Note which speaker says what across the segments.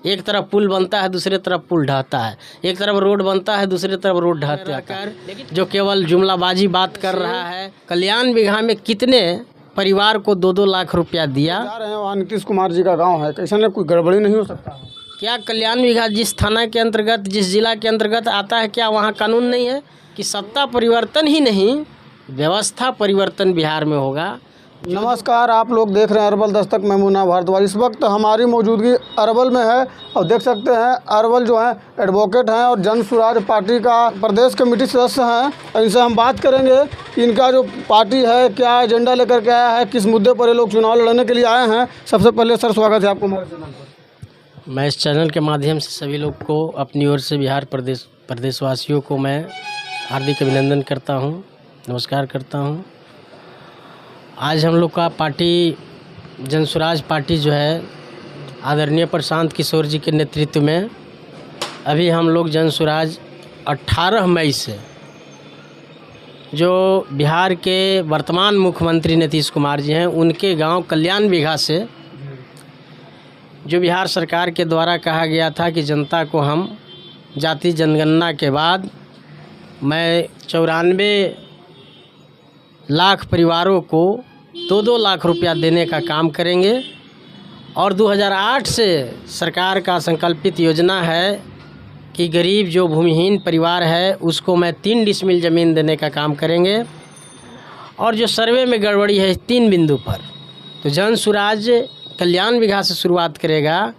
Speaker 1: एक तरफ पुल बनता है, दूसरी तरफ पुल ढहता है, एक तरफ रोड बनता है, दूसरी तरफ रोड ढहता है। जो केवल जुमलाबाजी बात कर रहा है। कल्याण बिघा में कितने परिवार को 2-2 लाख रुपया दिया
Speaker 2: जा रहे हैं, वहाँ नीतीश कुमार जी का गांव है, कैसे कोई गड़बड़ी नहीं हो सकता?
Speaker 1: क्या कल्याण बिघा जिस थाना के अंतर्गत, जिस जिला के अंतर्गत आता है, क्या वहाँ कानून नहीं है कि सत्ता परिवर्तन ही नहीं, व्यवस्था परिवर्तन बिहार में होगा?
Speaker 2: नमस्कार, आप लोग देख रहे हैं अरवल दस्तक, मैं मुन्ना भारद्वाज। इस वक्त हमारी मौजूदगी अरवल में है और देख सकते हैं अरवल जो है एडवोकेट हैं और जन सुराज पार्टी का प्रदेश कमेटी सदस्य हैं। इनसे हम बात करेंगे कि इनका जो पार्टी है क्या एजेंडा लेकर के आया है, किस मुद्दे पर ये लोग चुनाव लड़ने के लिए आए हैं। सबसे पहले सर स्वागत है आपको हमारे चैनल पर।
Speaker 1: मैं इस चैनल के माध्यम से सभी लोग को अपनी ओर से बिहार प्रदेशवासियों को मैं हार्दिक अभिनंदन करता हूँ, नमस्कार करता हूँ। आज हम लोग का पार्टी जन सुराज पार्टी जो है आदरणीय प्रशांत किशोर जी के नेतृत्व में अभी हम लोग जन सुराज 18 मई से जो बिहार के वर्तमान मुख्यमंत्री नीतीश कुमार जी हैं, उनके गांव कल्याण बिघा से जो बिहार सरकार के द्वारा कहा गया था कि जनता को हम जाति जनगणना के बाद मैं 94 लाख परिवारों को 2-2 लाख रुपया देने का काम करेंगे। और 2008 से सरकार का संकल्पित योजना है कि गरीब जो भूमिहीन परिवार है उसको मैं 3 डिसमिल ज़मीन देने का काम करेंगे। और जो सर्वे में गड़बड़ी है 3 बिंदु पर, तो जन सुराज कल्याण बिघा से शुरुआत करेगा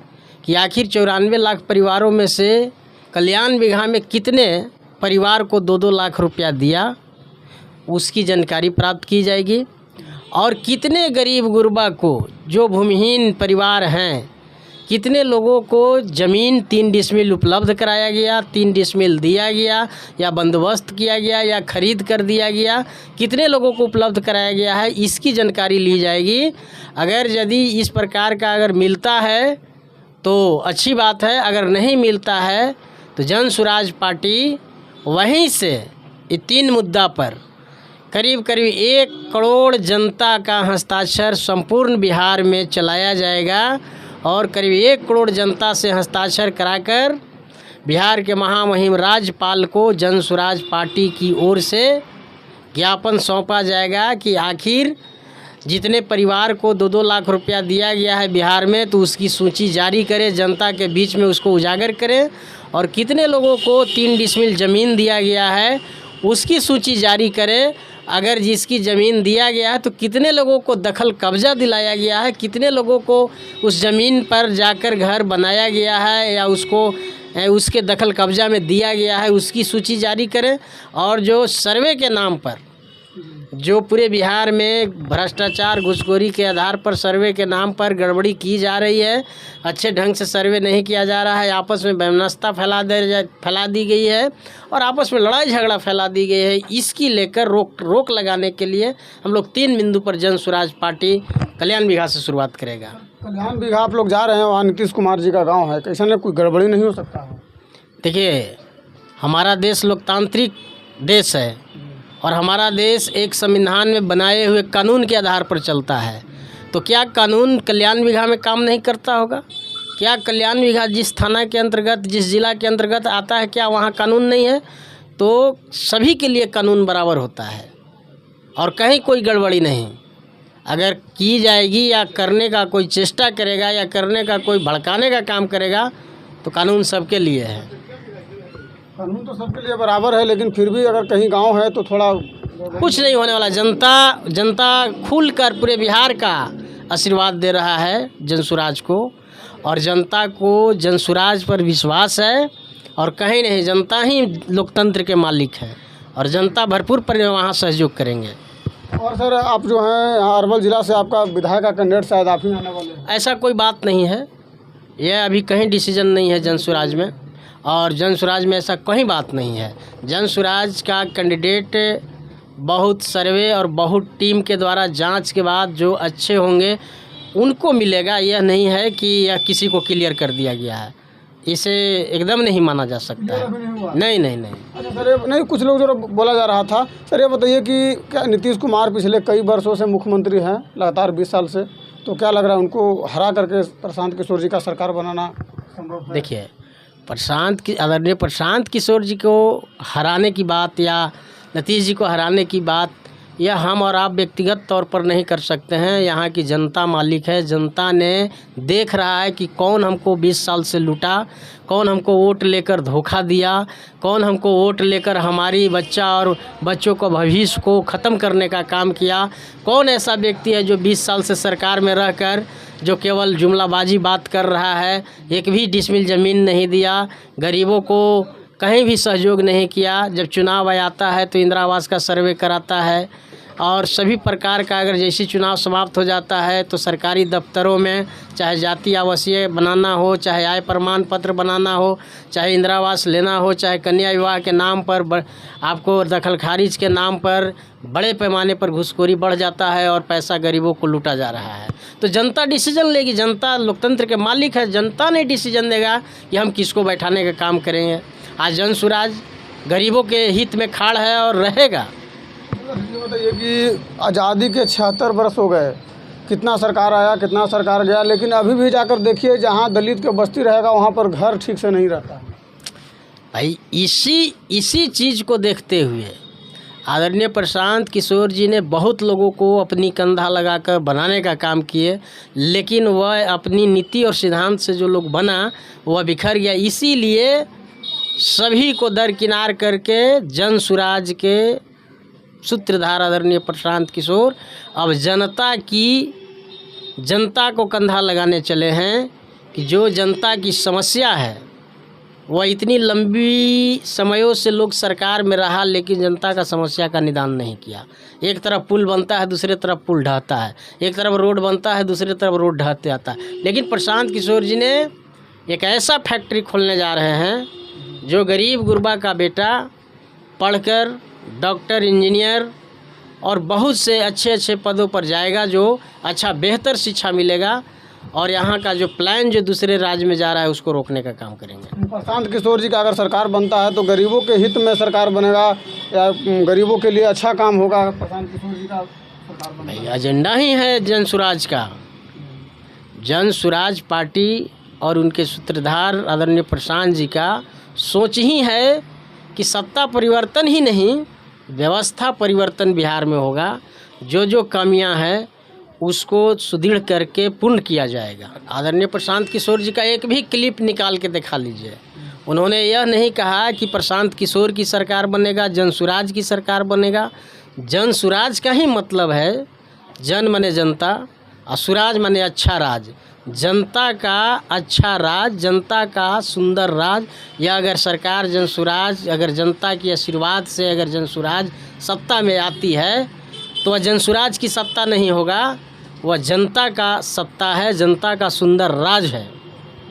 Speaker 1: कि आखिर 94 लाख परिवारों में से कल्याण बिघा में कितने परिवार को 2-2 लाख रुपया दिया, उसकी जानकारी प्राप्त की जाएगी। और कितने गरीब गुरबा को, जो भूमिहीन परिवार हैं, कितने लोगों को ज़मीन 3 डिसमिल उपलब्ध कराया गया, 3 डिसमिल दिया गया या बंदोबस्त किया गया या ख़रीद कर दिया गया, कितने लोगों को उपलब्ध कराया गया है, इसकी जानकारी ली जाएगी। अगर यदि इस प्रकार का अगर मिलता है तो अच्छी बात है, अगर नहीं मिलता है तो जन सुराज पार्टी वहीं से ये 3 मुद्दा पर करीब 1 करोड़ जनता का हस्ताक्षर संपूर्ण बिहार में चलाया जाएगा। और करीब 1 करोड़ जनता से हस्ताक्षर कराकर बिहार के महामहिम राज्यपाल को जन सुराज पार्टी की ओर से ज्ञापन सौंपा जाएगा कि आखिर जितने परिवार को 2-2 लाख रुपया दिया गया है बिहार में, तो उसकी सूची जारी करें, जनता के बीच में उसको उजागर करें। और कितने लोगों को 3 डिसमिल ज़मीन दिया गया है उसकी सूची जारी करें। अगर जिसकी ज़मीन दिया गया है तो कितने लोगों को दखल कब्ज़ा दिलाया गया है, कितने लोगों को उस ज़मीन पर जाकर घर बनाया गया है या उसको उसके दखल कब्ज़ा में दिया गया है, उसकी सूची जारी करें। और जो सर्वे के नाम पर जो पूरे बिहार में भ्रष्टाचार घुसखोरी के आधार पर सर्वे के नाम पर गड़बड़ी की जा रही है, अच्छे ढंग से सर्वे नहीं किया जा रहा है, आपस में वैमनस्यता फैला दी गई है और आपस में लड़ाई झगड़ा फैला दी गई है, इसकी लेकर रोक लगाने के लिए हम लोग 3 बिंदु पर जन सुराज पार्टी कल्याण बिघा से शुरुआत करेगा।
Speaker 2: कल्याण बिघा आप लोग जा रहे हैं, वहाँ नीतीश कुमार जी का गाँव है, कैसे कोई गड़बड़ी नहीं हो सकता?
Speaker 1: देखिए, हमारा देश लोकतांत्रिक देश है और हमारा देश एक संविधान में बनाए हुए कानून के आधार पर चलता है। तो क्या कानून कल्याण बिघा में काम नहीं करता होगा? क्या कल्याण बिघा जिस थाना के अंतर्गत, जिस जिला के अंतर्गत आता है, क्या वहाँ कानून नहीं है? तो सभी के लिए कानून बराबर होता है और कहीं कोई गड़बड़ी नहीं। अगर की जाएगी या करने का कोई चेष्टा करेगा या करने का कोई भड़काने का काम करेगा तो कानून सबके लिए है।
Speaker 2: कानून तो सबके लिए बराबर है, लेकिन फिर भी अगर कहीं गांव है तो थोड़ा
Speaker 1: कुछ नहीं होने वाला। जनता खुलकर पूरे बिहार का आशीर्वाद दे रहा है जन सुराज को और जनता को जन सुराज पर विश्वास है और कहीं नहीं, जनता ही लोकतंत्र के मालिक है और जनता भरपूर पर वहाँ सहयोग करेंगे।
Speaker 2: और सर, आप जो हैं अरवल ज़िला से, आपका विधायक का कैंडिडेट शायद आप ही आने वाले हैं।
Speaker 1: ऐसा कोई बात नहीं है, यह अभी कहीं डिसीजन नहीं है जन सुराज में और जन सुराज में ऐसा कोई बात नहीं है। जन सुराज का कैंडिडेट बहुत सर्वे और बहुत टीम के द्वारा जांच के बाद जो अच्छे होंगे उनको मिलेगा, यह नहीं है कि यह किसी को क्लियर कर दिया गया है, इसे एकदम नहीं माना जा सकता है। नहीं।
Speaker 2: अच्छा सर, नहीं, कुछ लोग जो बोला जा रहा था, सर ये बताइए कि क्या नीतीश कुमार पिछले कई वर्षों से मुख्यमंत्री हैं, लगातार 20 साल से, तो क्या लग रहा है उनको हरा करके प्रशांत किशोर जी का सरकार बनाना
Speaker 1: देखिए, आदरणीय प्रशांत किशोर जी को हराने की बात या नीतीश जी को हराने की बात यह हम और आप व्यक्तिगत तौर पर नहीं कर सकते हैं। यहाँ की जनता मालिक है। जनता ने देख रहा है कि कौन हमको 20 साल से लूटा, कौन हमको वोट लेकर धोखा दिया, कौन हमको वोट लेकर हमारी बच्चा और बच्चों को भविष्य को ख़त्म करने का काम किया। कौन ऐसा व्यक्ति है जो 20 साल से सरकार में रहकर जो केवल जुमलाबाजी बात कर रहा है, एक भी डिसमिल ज़मीन नहीं दिया, गरीबों को कहीं भी सहयोग नहीं किया। जब चुनाव आता है तो इंदिरा आवास का सर्वे कराता है और सभी प्रकार का, अगर जैसे चुनाव समाप्त हो जाता है तो सरकारी दफ्तरों में चाहे जाति आवासीय बनाना हो, चाहे आय प्रमाण पत्र बनाना हो, चाहे इंदिरा आवास लेना हो, चाहे कन्या विवाह के नाम पर आपको दखल खारिज के नाम पर बड़े पैमाने पर घूसखोरी बढ़ जाता है और पैसा गरीबों को लूटा जा रहा है। तो जनता डिसीजन लेगी। जनता लोकतंत्र के मालिक है। जनता ने डिसीजन देगा कि हम किसको बैठाने का काम करेंगे। आज जन सुराज गरीबों के हित में खड़ा है और रहेगा।
Speaker 2: ये बताइए कि आज़ादी के 76 वर्ष हो गए, कितना सरकार आया, कितना सरकार गया, लेकिन अभी भी जाकर देखिए जहाँ दलित के बस्ती रहेगा वहाँ पर घर ठीक से नहीं रहता।
Speaker 1: भाई इसी चीज़ को देखते हुए आदरणीय प्रशांत किशोर जी ने बहुत लोगों को अपनी कंधा लगाकर बनाने का काम किए, लेकिन वह अपनी नीति और सिद्धांत से जो लोग बना वह बिखर गया। इसीलिए सभी को दरकिनार करके जन सुराज के सूत्रधार आदरणीय प्रशांत किशोर अब जनता को कंधा लगाने चले हैं कि जो जनता की समस्या है वह इतनी लंबी समयों से लोग सरकार में रहा, लेकिन जनता का समस्या का निदान नहीं किया। एक तरफ पुल बनता है, दूसरे तरफ पुल ढहता है, एक तरफ रोड बनता है, दूसरे तरफ रोड ढहते आता है। लेकिन प्रशांत किशोर जी ने एक ऐसा फैक्ट्री खोलने जा रहे हैं जो गरीब गुरबा का बेटा पढ़कर डॉक्टर, इंजीनियर और बहुत से अच्छे पदों पर जाएगा, जो बेहतर शिक्षा मिलेगा और यहाँ का जो प्लान जो दूसरे राज्य में जा रहा है उसको रोकने का काम करेंगे।
Speaker 2: प्रशांत किशोर जी का अगर सरकार बनता है तो गरीबों के हित में सरकार बनेगा या गरीबों के लिए अच्छा काम होगा? प्रशांत किशोर जी का सरकार बनता
Speaker 1: भाई एजेंडा ही है जन सुराज का। जन सुराज पार्टी और उनके सूत्रधार आदरणीय प्रशांत जी का सोच ही है कि सत्ता परिवर्तन ही नहीं, व्यवस्था परिवर्तन बिहार में होगा। जो कमियां हैं उसको सुदृढ़ करके पूर्ण किया जाएगा। आदरणीय प्रशांत किशोर जी का एक भी क्लिप निकाल के दिखा लीजिए। उन्होंने यह नहीं कहा कि प्रशांत किशोर की सरकार बनेगा, जन सुराज की सरकार बनेगा। जन सुराज का ही मतलब है जन माने जनता और सुराज माने अच्छा राज। जनता का अच्छा राज, जनता का सुंदर राज। या अगर सरकार जन सुराज, अगर जनता की आशीर्वाद से अगर जन सुराज सत्ता में आती है तो वह जन सुराज की सत्ता नहीं होगा, वह जनता का सत्ता है, जनता का सुंदर राज है।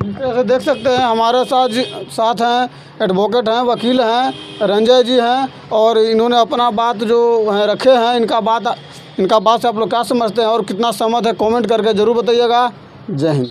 Speaker 2: जैसे देख सकते हैं हमारे साथ हैं एडवोकेट हैं, वकील हैं, रंजय जी हैं और इन्होंने अपना बात जो है रखे हैं। इनका बात से आप लोग क्या समझते हैं और कितना सहमत है, कमेंट करके ज़रूर बताइएगा। जय हिंद।